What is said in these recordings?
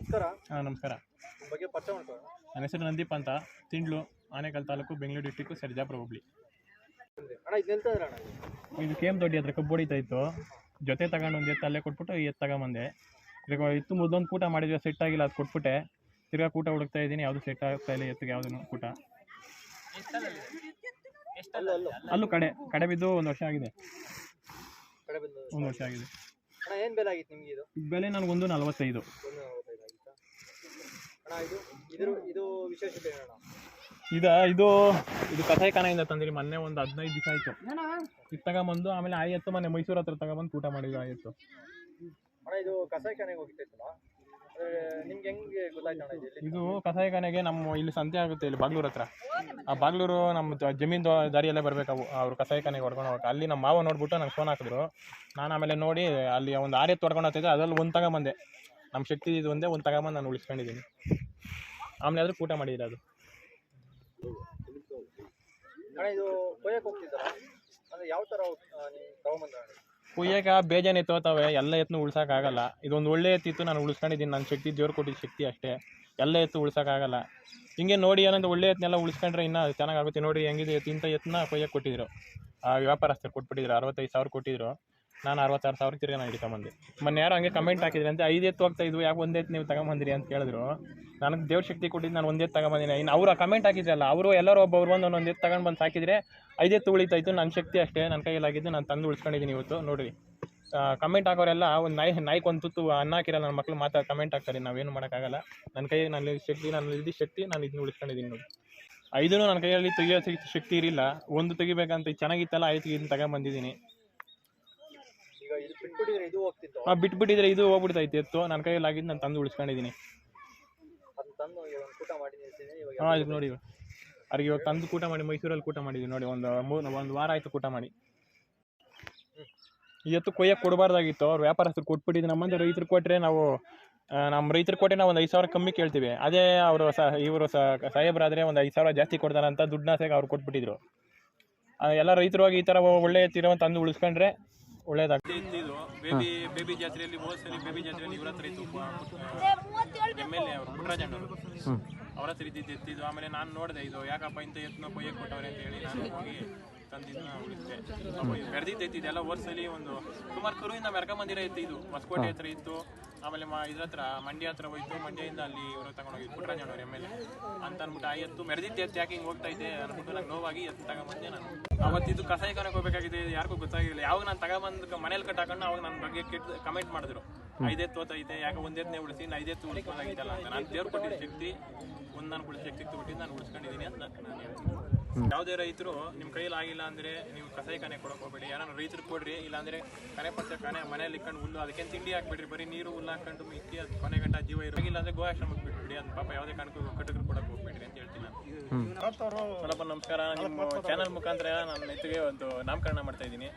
ನಮಸ್ಕಾರ. ನಮಸ್ಕಾರ. ಬಗ್ಗೆ ಪರಿಚಯ ಮಾಡ್ಕೊಳ್ಳೋಣ. ನನ್ನ ಹೆಸರು ನಂದೀಪ್ ಅಂತ, ತಿಂಡ್ಲು, ಆನೇಕಲ್ ತಾಲೂಕು, ಬೆಂಗಳೂರು ಡಿಸ್ಟಿಕ್ಕು, ಸರ್ಜಾಪುರ ಹೋಬಳಿ. ಅಣ್ಣ ಇದು ನಿಲ್ತದ್ರ ಅಣ್ಣ? ಇದು ಕೇಮ್ ದೊಡ್ಡಿ ಹತ್ರ ಕಬ್ಬು ಹೊಡಿತಾ ಇತ್ತು. ಜೊತೆ ತಗೊಂಡು ಒಂದು ಎತ್ತು ಅಲ್ಲೇ ಕೊಟ್ಬಿಟ್ಟು ಎತ್ತು ತಗೊಂಬಂದೆ. ಈಗ ಇತ್ತು ಮೊದಲೊಂದು ಕೂಟ ಮಾಡಿದ್ವಿ, ಸೆಟ್ ಆಗಿಲ್ಲ, ಅದು ಕೊಟ್ಬಿಟ್ಟೆ. ತಿರ್ಗಾ ಕೂಟ ಹುಡುಕ್ತಾ ಇದ್ದೀನಿ, ಯಾವುದು ಸೆಟ್ ಆಗ್ತಾ ಇಲ್ಲ ಎತ್ತಿಗೆ, ಯಾವುದೂ ಕೂಟ. ಅಲ್ಲೂ ಕಡೆ ಬಿದ್ದು 1 ವರ್ಷ ಆಗಿದೆ. 1 ವರ್ಷ ಆಗಿದೆ. ಅಣ್ಣ ಏನು ಬೆಲೆ ಆಗಿತ್ತು ನಿಮಗೆ ಇದು? ಬೆಲೆ ನನಗೆ 1.45. ಅಣ್ಣ ಇದು ವಿಶೇಷತೆ ಏನಣ್ಣ? ಇದು ಕಸಾಯಿಖಾನೆಯಿಂದ ತಂದಿರಿ. ಮೊನ್ನೆ ಒಂದು 15 ದಿವಸ ಆಯಿತು. ಇದು ತಗೊಂಬಂದು ಆಮೇಲೆ ಆ ಎತ್ತು ಮೊನ್ನೆ ಮೈಸೂರು ಹತ್ರ ತಗೊಂಬಂದು ಕೂಟ ಮಾಡಿದ್ರು. ಆ ಎತ್ತು ಅಣ್ಣ ಇದು ಕಸಾಯಿಖಾನೆಗೆ ಹೋಗಿತ್ತಲ್ಲ, ನಿಮ್ಗೆ ಹೆಂಗೆ ಗೊತ್ತಾಯ್ತು ಅಣ್ಣ? ಇದು ಕಸಾಯಿಖಾನೆಗೆ ನಮ್ಮ ಇಲ್ಲಿ ಸಂತೆ ಆಗುತ್ತೆ, ಇಲ್ಲಿ ಬಾಗ್ಲೂರು ಹತ್ರ. ಆ ಬಾಗ್ಲೂರು ನಮ್ಮ ಜಮೀನು ದಾರಿಯಲ್ಲೇ ಬರಬೇಕು. ಅವರು ಕಸಾಯಿಖಾನೆಗೆ ಹೊಡ್ಕೊಂಡು ಹೋಗಕ್ಕೆ ಅಲ್ಲಿ ನಮ್ಮ ಮಾವ ನೋಡ್ಬಿಟ್ಟು ನಂಗೆ ಫೋನ್ ಹಾಕಿದ್ರು. ನಾನು ಆಮೇಲೆ ನೋಡಿ ಅಲ್ಲಿ ಒಂದು 6 ಎತ್ತು ಹೊಡ್ಕೊಂಡು ಹೋಗ್ತಿದ್ದೆ. ಅದರಲ್ಲಿ ಒಂದು ತಗೊಂಬಂದೆ. ನಮ್ಮ ಶಕ್ತಿ ಇದು ಒಂದೇ ಒಂದು ತಗೊಂಬಂದು ನಾನು ಉಳಿಸ್ಕೊಂಡಿದ್ದೀನಿ. ಆಮೇಲೆ ಆದರೂ ಕೂಟ ಮಾಡಿದ್ರೆ ಅದು. ಅಣ್ಣ ಇದು ಕೊಯ್ಯಕ್ಕೆ ಹೋಗ್ತಿದ್ದಾರ ಅಂದರೆ ಯಾವ ಥರ ನೀವು ತಗೊಂಬಂದ? ಕುಯ್ಯಕ್ಕೆ ಬೇಜಾನೆ ತೋತಾವೆ, ಎಲ್ಲ ಎತ್ತನ್ನು ಉಳ್ಸೋಕ್ಕಾಗಲ್ಲ. ಇದೊಂದು ಒಳ್ಳೆ ಎತ್ತಿತ್ತು, ನಾನು ಉಳಿಸ್ಕೊಂಡಿದ್ದೀನಿ. ನನ್ನ ಶಕ್ತಿ ದೇವ್ರು ಕೊಟ್ಟಿದ್ದ ಶಕ್ತಿ ಅಷ್ಟೇ. ಎಲ್ಲ ಎತ್ತು ಉಳ್ಸೋಕ್ಕಾಗಲ್ಲ. ಹಿಂಗೆ ನೋಡಿ ಏನಂದ್ರೆ ಒಳ್ಳೆ ಎತ್ತನ್ನೆಲ್ಲ ಉಳಿಸ್ಕೊಂಡ್ರೆ ಇನ್ನೂ ಚೆನ್ನಾಗಾಗುತ್ತೆ. ನೋಡಿ ಹೆಂಗಿದೆ ಎತ್ತು, ಇಂಥ ಎತ್ತನ್ನ ಕೊಯ್ಯಕ್ಕೆ ಕೊಟ್ಟಿದ್ರು. ಆ ವ್ಯಾಪಾರಸ್ಥರು ಕೊಟ್ಬಿಟ್ಟಿದ್ರು. 65,000 ಕೊಟ್ಟಿದ್ರು. ನಾನು 66,000 ತಿರ್ಗಿ ನಾನು ಹಿಡ್ಕೊಂಬಂದೆ. ಮೊನ್ನೆ ಯಾರು ಹಂಗೆ ಕಮೆಂಟ್ ಹಾಕಿದ್ರೆ ಅಂತ 5 ಎತ್ತು ಹೋಗ್ತಾ ಇದ್ವು, ಯಾಕೆ 1 ಎತ್ತು ನೀವು ತಗೊಂಬಂದಿರಿ ಅಂತ ಕೇಳಿದ್ರು. ನನಗೆ ದೇವ್ರ ಶಕ್ತಿ ಕೊಟ್ಟಿದ್ದು, ನಾನು 1 ಎತ್ತು ತಗೊಂಬಂದಿನಿ. ಇನ್ನು ಅವರು ಕಮೆಂಟ್ ಹಾಕಿದ್ರಲ್ಲ, ಅವರು ಎಲ್ಲರೂ ಒಬ್ಬರು ಒಂದೊಂದು ಎತ್ತು ತಗೊಂಡು ಬಂದು ಹಾಕಿದರೆ 5 ಎತ್ತು ಉಳಿತಾಯಿತ್ತು. ನನ್ನ ಶಕ್ತಿ ಅಷ್ಟೇ, ನನ್ನ ಕೈಯಲ್ಲಾಗಿದ್ದು ನಾನು ತಂದು ಉಳಿಸ್ಕೊಂಡಿದ್ದೀನಿ ಇವತ್ತು. ನೋಡಿರಿ, ಕಮೆಂಟ್ ಹಾಕೋರೆಲ್ಲ ಒಂದು ನಾಯಿಗೆ ಒಂದು ತುತ್ತು ಅನ್ನ ಹಾಕಿರಲ್ಲ. ನನ್ನ ಮಕ್ಕಳು ಕಮೆಂಟ್ ಹಾಕ್ತಾರೆ, ನಾವೇನು ಮಾಡೋಕ್ಕಾಗಲ್ಲ. ನನ್ನ ಕೈಯಲ್ಲಿ ನನ್ನ ಶಕ್ತಿ ನಾನು ಇದನ್ನ ಉಳಿಸ್ಕೊಂಡಿದ್ದೀನಿ ನೋಡಿ. 5 ನನ್ನ ಕೈಯಲ್ಲಿ ತೆಗಿಯೋ ಶಕ್ತಿ ಇರಲಿಲ್ಲ. 1 ತೆಗಿಬೇಕಂತ ಚೆನ್ನಾಗಿತ್ತಲ್ಲ, ಆಯ್ತು ಇದನ್ನ ತಗೊಂಬಂದಿದ್ದೀನಿ. ಬಿಟ್ಬಿಟ್ಟಿದ್ರೆ ಇದು ಹೋಗ್ಬಿಡ್ತೈತೆ ಎತ್ತು. ನನ್ನ ಕೈಯಲ್ಲಿ ಆಗಿದ್ದು ನಾನು ತಂದು ಉಳಿಸ್ಕೊಂಡಿದ್ದೀನಿ. ಇದು ನೋಡಿ, ಅವ್ರಿಗೆ ಇವಾಗ ತಂದು ಕೂಟ ಮಾಡಿ ಮೈಸೂರಲ್ಲಿ ಕೂಟ ಮಾಡಿದ್ವಿ ನೋಡಿ. ಒಂದು ವಾರ ಆಯಿತು ಕೂಟ ಮಾಡಿ. ಈ ಎತ್ತು ಕೊಯ್ಯಕ್ಕೆ ಕೊಡಬಾರ್ದಾಗಿತ್ತು. ಅವ್ರು ವ್ಯಾಪಾರಸ್ಥರು ಕೊಟ್ಬಿಟ್ಟಿದ್ದು. ನಮ್ಮಂತ ರೈತರು ಕೊಟ್ಟರೆ ನಮ್ಮ ರೈತರು ಕೊಟ್ಟರೆ ನಾವು ಒಂದು 5,000 ಕಮ್ಮಿ ಕೇಳ್ತೀವಿ. ಅದೇ ಇವರು ಸಾಹೇಬರಾದರೆ ಒಂದು 5,000 ಜಾಸ್ತಿ ಕೊಡ್ತಾರಂತ ದುಡ್ಡಾಸೆಗೆ ಅವ್ರು ಕೊಟ್ಬಿಟ್ಟಿದ್ರು. ಎಲ್ಲ ರೈತರು ಹೋಗಿ ಈ ಥರ ಒಳ್ಳೆ ಎತ್ತಿರೋ ತಂದು ಉಳಿಸ್ಕೊಂಡ್ರೆ ಒಳ್ಳೇದಾಗ್ತದೆ. ಬೇಬಿ ಜಾತ್ರೆಯಲ್ಲಿ ಬೇಬಿ ಜಾತ್ರೆಯಲ್ಲಿ ಇವ್ರ ಹತ್ರ ಇತ್ತು, MLA ಅವರು ಪುಟ್ಟರಾಜಣ್ಣವರು, ಅವ್ರ ಹತ್ರ ಎತ್ತಿದ್ದು. ಆಮೇಲೆ ನಾನು ನೋಡಿದೆ, ಇದು ಯಾಕಪ್ಪ ಇಂಥ ಎತ್ತನ್ನ ಕೊಯ್ಯಕ್ಕೆ ಕೊಟ್ಟವ್ರೆ ಅಂತ ಹೇಳಿ ನಾನು ಹೋಗಿ ತಂದಿದ್ದನ್ನ ಉಳಿಸಿದೆ. ಬೆರೆದಿದ್ದು ಎತ್ತಿದ್ದೆಲ್ಲ ವರ್ಷದಲ್ಲಿ ಒಂದು ಸುಮಾರು ಕರುವಿಂದ ಮೆರ್ಕೊಂಬಂದಿರೋ ಎತ್ತು. ಇದು ಹೊಸಕೋಟೆ ಹತ್ರ ಇತ್ತು. ಆಮೇಲೆ ಇದ್ರ ಹತ್ರ ಮಂಡ್ಯ ಹತ್ರ ಹೋಯ್ತು. ಮಂಡ್ಯದಿಂದ ಅಲ್ಲಿ ಇವರು ತಗೊಂಡೋಗಿ ಪುಟ್ಟರಾಜಣ್ಣವ್ರು MLA ಅಂತ ಅಂದ್ಬಿಟ್ಟು ಆ ಎತ್ತು ಮೆರೆದಿದ್ದು ಎತ್ತು ಯಾಕೆ ಹಿಂಗೆ ಹೋಗ್ತಾ ಇದೆ ಅಂದ್ಬಿಟ್ಟು ನಂಗೆ ನೋವಾಗಿ ಎತ್ತು ತಗೊಂಬಂದೆ. ನಾನು ಅವತ್ತಿದ್ದು ಕಸಾಯಿಖಾನೆಗೆ ಹೋಗ್ಬೇಕಾಗಿದೆ, ಯಾರಿಗೂ ಗೊತ್ತಾಗಿಲ್ಲ. ಯಾವಾಗ ನಾನು ತಗೊಂಬಂದು ಮನೇಲಿ ಕಟ್ಟಾಕೊಂಡು ಅವಾಗ ನನ್ನ ಬಗ್ಗೆ ಕಮೆಂಟ್ ಮಾಡಿದ್ರು, 5 ಎತ್ತು ಹೋಗ್ತೈತೆ, ಯಾಕೆ 1 ಎತ್ತನೇ ಉಳಿಸಿ, 5 ಎತ್ತು ಉಳಿಸ್ಬೋದಾಗಿತ್ತಲ್ಲ ಅಂತ. ನಾನು ದೇವ್ರು ಕೊಟ್ಟಿದ್ದ ಶಕ್ತಿ, ನಾನು ಉಳಿಸೋ ಶಕ್ತಿ ಕೊಟ್ಟಿದ್ದು, ನಾನು ಉಳಿಸ್ಕೊಂಡಿದ್ದೀನಿ ಅಂತ ನಾನು ಹೇಳ್ತೀನಿ. ಯಾವುದೇ ರೈತರು ನಿಮ್ಮ ಕೈಯಲ್ಲಿ ಆಗಿಲ್ಲ ಅಂದರೆ ನೀವು ಕಸಾಯಿಖಾನೆ ಕೊಡೋಕೆ ಹೋಗ್ಬೇಡಿ. ಯಾರು ರೈತರು ಕೊಡ್ರಿ, ಇಲ್ಲಾಂದರೆ ಕನೆ ಮನೇಲಿ ಇಟ್ಕೊಂಡು ಹುಲ್ಲು ಅದಕ್ಕೇನು ತಿಂಡಿ ಹಾಕ್ಬಿಡ್ರಿ. ಬರೀ ನೀರು ಹುಲ್ಲು ಹಾಕೊಂಡು ಮಿಕ್ಕಿ ಅದು ಕೊನೆ ಗಂಟ ಜೀವ ಇರೋಗಿಲ್ಲ ಅಂದರೆ ಗೋಆಶ್ರಮಕ್ಕೆ ಬಿಟ್ಬಿಡಿ. ಅದು ಪಾಪ ಯಾವುದೇ ಕಾರಣಕ್ಕೂ ಕಟಕರು ಕೊಡೋಕೆ ಹೋಗ್ಬೇಡ್ರಿ ಅಂತ ಹೇಳ್ತೀನಿ ನಾನು. ಸ್ವಲ್ಪ ನಮಸ್ಕಾರ. ನಿಮ್ಮ ಚಾನಲ್ ಮುಖಾಂತರ ನನ್ನ ಎತ್ತಿಗೆ ಒಂದು ನಾಮಕರಣ ಮಾಡ್ತಾ ಇದ್ದೀನಿ.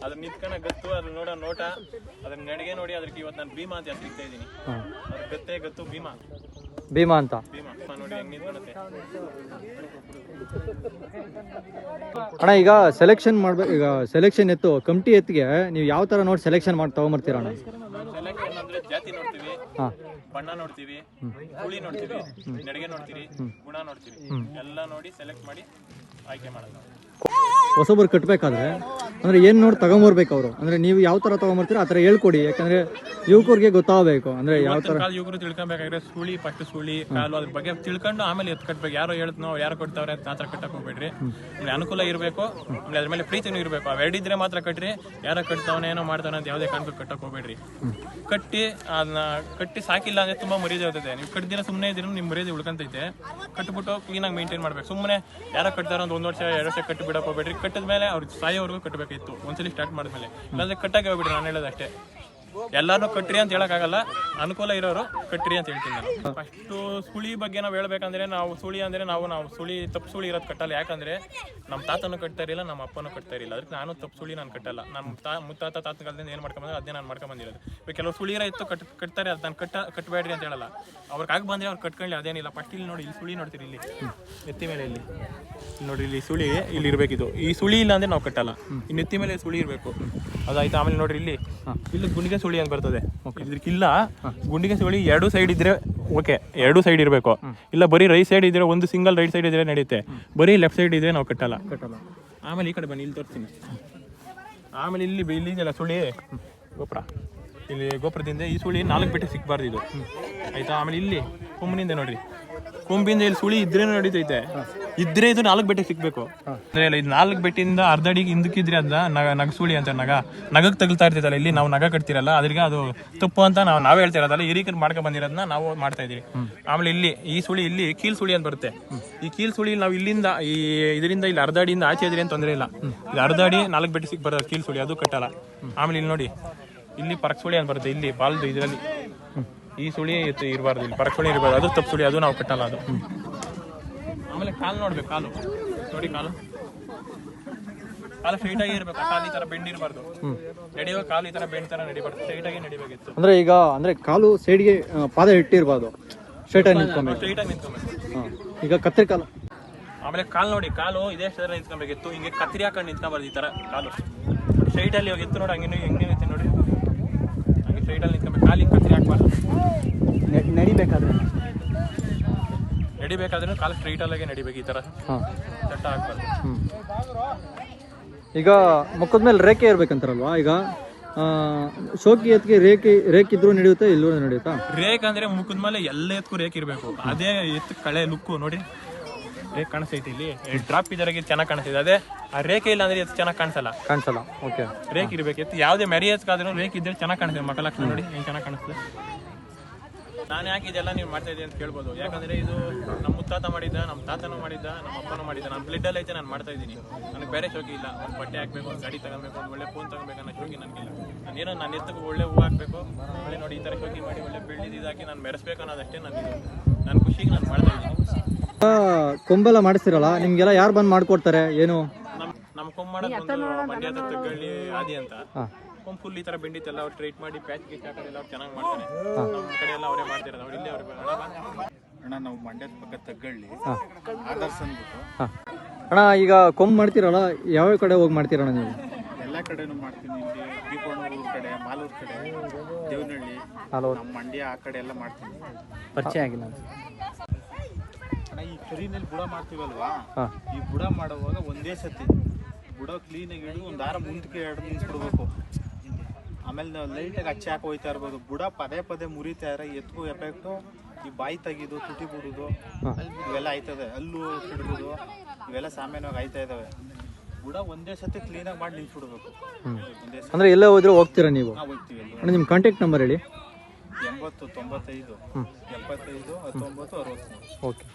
ಅದ್ರ ನಿಂತ್ಕೊಂಡ ಗತ್ತು, ಅದ್ರ ನೋಡೋ ನೋಟ, ಅದ್ರ ನಡಿಗೆ ನೋಡಿ ಅದಕ್ಕೆ ಇವತ್ತು ನಾನು ಭೀಮಾ ಅಂತ ಹೆಸರಿಗ್ತಾ ಇದ್ದೀನಿ. ಅದ್ರ ಗತ್ತು ಭೀಮಾ ಅಂತ. ಭೀಮಾ ನೋಡಿ ಹೆಂಗೆ ನಿಂತ್ಕೊಳುತ್ತೆ. ಅಣ್ಣ ಈಗ ಸೆಲೆಕ್ಷನ್ ಎತ್ತು ಕಮಿಟಿ ಎತ್ತಿಗೆ ನೀವು ಯಾವ ತರ ನೋಡಿ ಸೆಲೆಕ್ಷನ್ ಮಾಡಿ ತಗೊಂಬರ್ತೀರ ಅಣ್ಣ? ಸೆಲೆಕ್ಷನ್ ಅಂದ್ರೆ ಜಾತಿ ನೋಡ್ತೀವಿ, ಬಣ್ಣ ನೋಡ್ತೀವಿ, ಹುಳಿ ನೋಡ್ತೀವಿ, ನಡಿಗೆ ನೋಡ್ತೀವಿ, ಗುಣ ನೋಡ್ತೀವಿ. ಎಲ್ಲ ನೋಡಿ ಸೆಲೆಕ್ಟ್ ಮಾಡಿ ಆಯ್ಕೆ ಮಾಡೋದು. ಹೊಸೊಬ್ಬರು ಕಟ್ಟಬೇಕಾದ್ರೆ ಅಂದರೆ ಏನು ನೋಡಿ ತಗೊಂಬರ್ಬೇಕು ಅವರು? ಅಂದರೆ ನೀವು ಯಾವ ಥರ ತೊಗೊಂಬರ್ತೀರ ಆ ಥರ ಹೇಳ್ಕೊಡಿ. ಯಾಕಂದರೆ ಯುವಕರಿಗೆ ಗೊತ್ತಾಗಬೇಕು. ಅಂದರೆ ಯಾವ ಥರ ಯುವಕರು ತಿಳ್ಕೊಬೇಕಾದ್ರೆ ಫಸ್ಟ್ ಸುಳಿ ಕಾಲು ಅದ್ರ ಬಗ್ಗೆ ತಿಳ್ಕೊಂಡು ಆಮೇಲೆ ಎತ್ತು ಕಟ್ಟಬೇಕು. ಯಾರೋ ಹೇಳ್ತನೋ ಯಾರೋ ಕಟ್ತಾವ್ರೆ ಅಂತ ಆ ಥರ ಕಟ್ಟಕ್ಕೆ ಹೋಗ್ಬೇಡ್ರಿ. ಆಮೇಲೆ ಅನುಕೂಲ ಇರಬೇಕು, ಆಮೇಲೆ ಅದ್ರ ಮೇಲೆ ಪ್ರೀತಿನೂ ಇರಬೇಕು. ಅವೆರಡಿದ್ರೆ ಮಾತ್ರ ಕಟ್ರಿ. ಯಾರೋ ಕಟ್ತಾವನೆ ಏನೋ ಮಾಡ್ತಾನೆ ಅಂತ ಯಾವುದೇ ಕಾರಣಕ್ಕೂ ಕಟ್ಟಕ್ಕೆ ಹೋಗ್ಬೇಡ್ರಿ. ಕಟ್ಟಿ ಸಾಕಿಲ್ಲ ಅಂದರೆ ತುಂಬ ಮರ್ಯಾದೆ ಹೋಗ್ತದೆ. ನೀವು ಕಟ್ಟಿದಿರ ಸುಮ್ಮನೆ ಇದ್ದೀರ ನಿಮ್ಮ ಮರ್ಯಾದೆ ಉಳ್ಕೊಂತೈತೆ. ಕಟ್ಬಿಟ್ಟು ಕ್ಲೀನಾಗಿ ಮೇಂಟೈನ್ ಮಾಡ್ಬೇಕು. ಸುಮ್ಮನೆ ಯಾರೋ ಕಟ್ತಾರ ಒಂದು 1 ವರ್ಷ 2 ವರ್ಷ ಕಟ್ಟಿ ಬಿಡಕ್ಕೆ ಹೋಗ್ಬೇಡ್ರಿ. ಕಟ್ಟಿದ ಮೇಲೆ ಅವ್ರಿಗೆ ಸಾಯೋವರೆಗೂ ಕಟ್ಟಬೇಕಿತ್ತು. ಒಂದ್ಸಲಿ ಸ್ಟಾರ್ಟ್ ಮಾಡಿದ್ಮೇಲೆ, ಇಲ್ಲಾಂದ್ರೆ ಕಟ್ಟಾಗೆ ಹೋಗ್ಬಿಡ್ರಿ. ನಾನು ಹೇಳೋದು ಅಷ್ಟೇ. ಎಲ್ಲಾರು ಕಟ್ರಿ ಅಂತ ಹೇಳಕ್ಕಾಗಲ್ಲ. ಅನುಕೂಲ ಇರೋರು ಕಟ್ರಿ ಅಂತ ಹೇಳ್ತೀನಿ ನಾನು. ಫಸ್ಟು ಸುಳಿ ಬಗ್ಗೆ ನಾವು ಹೇಳ್ಬೇಕಂದ್ರೆ, ನಾವು ಸುಳಿ ಅಂದರೆ ನಾವು ಸುಳಿ ತಪ್ಪು ಸುಳಿ ಇರೋದು ಕಟ್ಟಲ್ಲ. ಯಾಕಂದರೆ ನಮ್ಮ ತಾತನೂ ಕಟ್ತಾ ಇರಲಿಲ್ಲ, ನಮ್ಮ ಅಪ್ಪನೂ ಕಟ್ತಾ ಇರಲಿಲ್ಲ. ಅದಕ್ಕೆ ನಾನು ತಪ್ಪು ಸುಳಿ ನಾನು ಕಟ್ಟಲ್ಲ. ನಮ್ಮ ಮುತ್ತಾತ ತಾತನಕಾಲದಿಂದ ಏನು ಮಾಡ್ಕೊಂಬಂದ್ರೆ ಅದನ್ನೇ ನಾನು ಮಾಡ್ಕೊಂಬಂದಿರೋದು. ಇವಾಗ ಕೆಲವು ಸುಳಿ ಇರೋ ಇತ್ತು ಕಟ್ತಾರೆ, ಅದು ನಾನು ಕಟ್ಟಬೇಡ್ರಿ ಅಂತ ಹೇಳಲ್ಲ. ಅವ್ರಿಗೆ ಬಂದರೆ ಅವ್ರು ಕಟ್ಕೊಳ್ಳಿ, ಅದೇನಿಲ್ಲ. ಫಸ್ಟ್ ಇಲ್ಲಿ ನೋಡಿ, ಇಲ್ಲಿ ಸುಳಿ ನೋಡ್ತೀರಿ, ಇಲ್ಲಿ ಎತ್ತಿ ಮೇಲೆ ಇಲ್ಲಿ ನೋಡಿ, ಇಲ್ಲಿ ಸುಳಿ ಇಲ್ಲಿ ಇರಬೇಕಿದು. ಈ ಸುಳಿ ಇಲ್ಲ ಅಂದರೆ ನಾವು ಕಟ್ಟಲ್ಲ. ಈ ನೆತ್ತಿ ಮೇಲೆ ಸುಳಿ ಇರಬೇಕು, ಅದಾಯ್ತು. ಆಮೇಲೆ ನೋಡ್ರಿ ಇಲ್ಲಿ ಗುಣಿಗೆ ಸುಳಿ ಅಂತ ಬರ್ತದೆ. ಇದಕ್ಕಿಲ್ಲ ಗುಂಡಿಗೆ ಸುಳಿ 2 ಸೈಡ್ ಇದ್ರೆ ಓಕೆ, 2 ಸೈಡ್ ಇರಬೇಕು. ಇಲ್ಲ ಬರೀ ರೈಟ್ ಸೈಡ್ ಇದ್ರೆ ಒಂದು ಸಿಂಗಲ್ ರೈಟ್ ಸೈಡ್ ಇದ್ರೆ ನಡೆಯುತ್ತೆ. ಬರೀ ಲೆಫ್ಟ್ ಸೈಡ್ ಇದ್ರೆ ನಾವು ಕಟ್ಟಲ್ಲ. ಆಮೇಲೆ ಈ ಕಡೆ ಬನ್ನಿ, ಇಲ್ಲಿ ತೋರಿಸ್ತೀನಿ. ಆಮೇಲೆ ಇಲ್ಲಿದೆಯಲ್ಲ ಸುಳಿ ಗೋಪುರ, ಇಲ್ಲಿ ಗೋಪುರದಿಂದ ಈ ಸುಳಿ 4 ಬೆಟ್ಟಕ್ಕೆ ಸಿಕ್ಬಾರ್ದು ಇದು, ಆಯ್ತಾ. ಆಮೇಲೆ ಇಲ್ಲಿ ಕೊಂಬಿನಿಂದ ನೋಡ್ರಿ, ಕೊಂಬಿಂದ ಇಲ್ಲಿ ಸುಳಿ ಇದ್ರೆ ನಡೀತೈತೆ, ಇದ್ರೆ ಇದು 4 ಬೆಟ್ಟಕ್ಕೆ ಸಿಕ್ಬೇಕು. ಅಂದ್ರೆ ಇದು 4 ಬೆಟ್ಟಿಂದ ಅರ್ಧ ಅಡಿಗೆ ಹಿಂದಕ್ಕಿದ್ರೆ ಅದ ನಗ ಸುಳಿ ಅಂತ, ನಗಕ್ಕೆ ತಗಲ್ತಾ ಇರ್ತೈತಲ್ಲ, ಇಲ್ಲಿ ನಾವು ನಗ ಕಟ್ತಿರಲ್ಲ, ಅದ್ರಿಗೆ ಅದು ತಪ್ಪು ಅಂತ ನಾವೇ ಹೇಳ್ತಿರೋದಲ್ಲ, ಹಿರಿಕರು ಮಾಡ್ಕೊಂಡ್ ಬಂದಿರೋದನ್ನ ನಾವು ಮಾಡ್ತಾ ಇದೀವಿ. ಆಮೇಲೆ ಇಲ್ಲಿ ಈ ಸುಳಿ, ಇಲ್ಲಿ ಕೀಲ್ ಸುಳಿ ಅಂತ ಬರುತ್ತೆ. ಈ ಕೀಲ್ ಸುಳಿ ನಾವು ಇಲ್ಲಿಂದ ಇದರಿಂದ ಇಲ್ಲಿ ಅರ್ಧ ಅಡಿಯಿಂದ ಆಚೆ ಇದ್ರೆ ಏನು ತೊಂದರೆ ಇಲ್ಲ. ಇದು ಅರ್ಧ ಅಡಿ 4 ಬೆಟ್ಟಿ ಸಿಕ್ ಬರೋದು ಕೀಲ್ ಸುಳಿ, ಅದು ಕಟ್ಟಲ್ಲ. ಆಮೇಲೆ ಇಲ್ಲಿ ನೋಡಿ, ಇಲ್ಲಿ ಪರಕ್ ಸುಳಿ ಅಂತ ಬರುತ್ತೆ, ಇಲ್ಲಿ ಬಾಲ್ದು ಇದರಲ್ಲಿ ಈ ಸುಳಿ ಇರಬಾರ್ದು, ಇಲ್ಲಿ ಪರಕ್ ಸುಳಿ ಇರಬಾರ್ದು, ಅದು ತಪ್ಪು ಸುಳಿ, ಅದು ನಾವು ಕಟ್ಟಲ್ಲ ಅದು. ಆಮೇಲೆ ಕಾಲು ನೋಡ್ಬೇಕು, ಕಾಲು ನೋಡಿ, ಕಾಲು ಸ್ಟ್ರೈಟ್ ಆಗಿ ಇರ್ಬೇಕು, ಕಾಲು ಈ ತರ ಬೆಂಡ್ ಇರಬಾರ್ದು. ನಡೆಯುವ ಕಾಲು ಈ ತರ ಬೆಂಡ್ ತರ ನಡಿಬಾರ್ದು, ಸ್ಟ್ರೈಟ್ ಆಗಿ ನಡಿಬೇಕಿತ್ತು. ಅಂದ್ರೆ ಈಗ ಕಾಲು ಸೈಡ್ಗೆ ಪಾದ ಇಟ್ಟಿರ್ಬಾರ್ದು, ಸ್ಟ್ರೈಟ್ ಆಗಿ ನಿಂತ್ಕೊಬೇಕು. ಸ್ಟ್ರೈಟ್ ಆಗಿ ನಿಂತ್ಕೊಬೇಕು. ಈಗ ಕತ್ತರಿ ಕಾಲು, ಆಮೇಲೆ ಕಾಲು ನೋಡಿ, ಕಾಲು ಇದೇ ತರ ನಿಂತ್ಕೊಬೇಕಿತ್ತು, ಹಿಂಗೆ ಕತ್ತರಿ ಹಾಕೊಂಡು ನಿಂತ್ಕೊಬಾರ್ದು. ಈ ತರ ಕಾಲು ಸ್ಟ್ರೈಟ್ ಅಲ್ಲಿ ಎತ್ತು ನೋಡಿ, ಹಂಗೆ ಹೆಂಗೆ ನಿಂತ ನೋಡಿ, ಹಂಗೆ ಸ್ಟ್ರೈಟ್ ಅಲ್ಲಿ ನಿಂತ್ಕೊಬೇಕು. ಕಾಲಿಗೆ ಕತ್ತರಿ ಹಾಕ್ಬಾರ್ದು. ನಡಿಬೇಕಾದ್ರೆ ಕಾಲು ಸ್ಟ್ರೈಟ್ ಅಲ್ಲಾಗೆ ನಡಿಬೇಕು, ಈ ತರ ಚಟ್ಟ ಹಾಕ್ಬಾರ್ದು. ಈಗ ಮುಖದ ಮೇಲೆ ರೇಖೆ ಇರ್ಬೇಕಂತಾರಲ್ವಾ, ಈಗ ಶೋಕಿ ಎತ್ಗೆ ರೇಖೆ ಇದ್ರೂ ನಡೆಯುತ್ತೆ, ಇಲ್ಲೂ ನಡೆಯುತ್ತಾ? ರೇಖೆ ಅಂದ್ರೆ ಮುಖದ ಮೇಲೆ ಎಲ್ಲ ಎತ್ಕು ರೇಖೆ ಇರಬೇಕು, ಅದೇ ಎತ್ತು ಕಳೆ ಲುಕ್ಕು ನೋಡಿ. ರೇಖೆ ಕಾಣಿಸ್ತೈತಿ, ಇಲ್ಲಿ ಡ್ರಾಪ್ ಇದರಾಗೆ ಚೆನ್ನಾಗಿ ಕಾಣಿಸ್ತಿದೆ. ಅದೇ ಆ ರೇಖೆ ಇಲ್ಲ ಅಂದ್ರೆ ಎತ್ತು ಚೆನ್ನಾಗಿ ಕಾಣಿಸಲ್ಲ. ಓಕೆ, ರೇಖೆ ಇರ್ಬೇಕು. ಎತ್ತು ಯಾವುದೇ ಮೆರಿ ಎತ್ಕಾದ್ರೂ ರೇಖೆ ಇದ್ರೆ ಚೆನ್ನಾಗಿ ಕಾಣಿಸ್ತದೆ. ಮಕ್ಕಳ ನೋಡಿ ಹೆಂಗೆ ಚೆನ್ನಾಗಿ ಕಾಣಿಸ್ತದೆ. ನಾನು ಯಾಕೆ ಇದೆಲ್ಲ ನೀವು ಮಾಡ್ತಾ ಇದ್ದೀನಿ ಅಂತ ಕೇಳ್ಬೋದು. ಯಾಕಂದ್ರೆ ಇದು ನಮ್ಮ ಮುತ್ತಾತ ಮಾಡಿದ್ದ, ನಮ್ಮ ತಾತನೂ ಮಾಡಿದ್ದ, ನಮ್ಮ ಅಪ್ಪನೂ ಮಾಡಿದ್ದ, ನನ್ನ ಬ್ಲಡ್ ಅಲ್ಲಿ ಐತೆ, ನಾನು ಮಾಡ್ತಾ ಇದ್ದೀನಿ. ನನಗೆ ಬೇರೆ ಶೋಕಿ ಇಲ್ಲ. ಒಂದು ಬಟ್ಟೆ ಹಾಕ್ಬೇಕು, ಒಂದು ಗಾಡಿ ತಗೊಬೇಕು, ಒಂದು ಒಳ್ಳೆ ಫೋನ್ ತಗೋಬೇಕು ಅನ್ನೋ ಶೋಕಿ ನನಗಿಲ್ಲ. ನಾನೇನೋ ನನ್ನ ಎತ್ತಕ್ಕೆ ಒಳ್ಳೆ ಹೂವು ಹಾಕ್ಬೇಕು, ಒಳ್ಳೆ ನೋಡಿ ಈ ಥರ ಶೋಕಿ ಮಾಡಿ ಒಳ್ಳೆ ಬೆಳ್ಳಿದ್ದು ಇದಾಕಿ ನಾನು ಮೆರೆಸ್ಬೇಕು ಅನ್ನೋದಷ್ಟೇ ನನ್ನ ಖುಷಿಗೆ ನಾನು ಮಾಡ್ತಾ ಇದ್ದೀನಿ. ಕೊಂಬೆಲ್ಲ ಮಾಡಿಸ್ತಿರಲ್ಲ, ನಿಮ್ಗೆಲ್ಲ ಯಾರು ಬಂದು ಮಾಡ್ಕೊಡ್ತಾರೆ? ಏನು ನಮ್ಮ ಕೊಂಬ್ ಮಾಡೋದು ಒಂದು ಮಂಡ್ಯ ತಗ್ಗಳ್ಳಿ ಆದಿ ಅಂತ, ಕೊಂಬ್ ಫುಲ್ ಈ ತರ ಬೆಂಡಿತ್ತೆಲ್ಲ ಅವ್ರು ಟ್ರೈಟ್ ಮಾಡಿ ಪ್ಯಾಚ್ ಗೀಚ್ ಹಾಕೋದೆಲ್ಲ ಅವ್ರು ಚೆನ್ನಾಗಿ ಮಾಡ್ತಾರೆ. ನಮ್ಮ ಕಡೆ ಎಲ್ಲ ಅವರೇ ಮಾಡ್ತಿರೋದು. ಅವ್ರು ಇಲ್ಲಿ ಅವ್ರಿಗೆ ಅಣ್ಣ, ನಾವು ಮಂಡ್ಯದ ಪಕ್ಕ ತಗ್ಗಳ್ಳಿ ಆದರ್ಸ್ ಅಂದ್ಬಿಟ್ಟು. ಅಣ್ಣ, ಈಗ ಕೊಂಬ್ ಮಾಡ್ತಿರಲ್ಲ, ಯಾವ ಕಡೆ ಹೋಗಿ ಮಾಡ್ತೀರಣ್ಣ ನೀವು? ಎಲ್ಲ ಕಡೆನೂ ಮಾಡ್ತೀನಿ. ಇಲ್ಲಿ ದೀಪಣ್ಣೂರು ಕಡೆ, ಮಾಲೂರು ಕಡೆ, ದೇವನಹಳ್ಳಿ, ನಮ್ಮ ಮಂಡ್ಯ ಆ ಕಡೆ ಎಲ್ಲ ಮಾಡ್ತೀನಿ. ಪರಿಚಯ ಆಗಿಲ್ಲ ಅಣ್ಣ. ಈ ಕರಿನಲ್ಲಿ ಬುಡ ಮಾಡ್ತೀವಲ್ವಾ, ಈ ಬುಡ ಮಾಡುವಾಗ ಒಂದೇ ಸತಿ ಬುಡ ಕ್ಲೀನಾಗಿ ಹಿಡಿದು ಒಂದು ವಾರ ಮುಂದಕ್ಕೆ 2 ನಿಲ್ಸ್ಬಿಡ್ಬೇಕು. ಆಮೇಲೆ ನಾವು ಲೈಟಾಗಿ ಹಚ್ಚಿ ಹಾಕಿ ಹೋಯ್ತಾ ಇರ್ಬೋದು. ಬುಡ ಪದೇ ಮುರಿತಾ ಇದ್ರೆ ಎತ್ಕೋ ಎಫೆಕ್ಟು, ಈ ಬಾಯಿ ತೆಗಿದು, ತುಟಿ ಬಿಡೋದು ಇವೆಲ್ಲ ಆಯ್ತದೆ. ಅಲ್ಲೂ ಹಿಡಿದು ಇವೆಲ್ಲ ಸಾಮಾನ್ಯವಾಗಿ ಆಯ್ತಾ ಇದಾವೆ. ಬುಡ ಒಂದೇ ಸತಿ ಕ್ಲೀನಾಗಿ ಮಾಡಿ ನಿಲ್ಸ್ಬಿಡ್ಬೇಕು. ಅಂದ್ರೆ ಎಲ್ಲ ಹೋದ್ರೆ ಹೋಗ್ತೀರಾ ನೀವು? ಹೋಗ್ತೀವಿ. ನಿಮ್ಮ ಕಾಂಟ್ಯಾಕ್ಟ್ ನಂಬರ್ ಹೇಳಿ. 80 95 75 19 60. ಓಕೆ.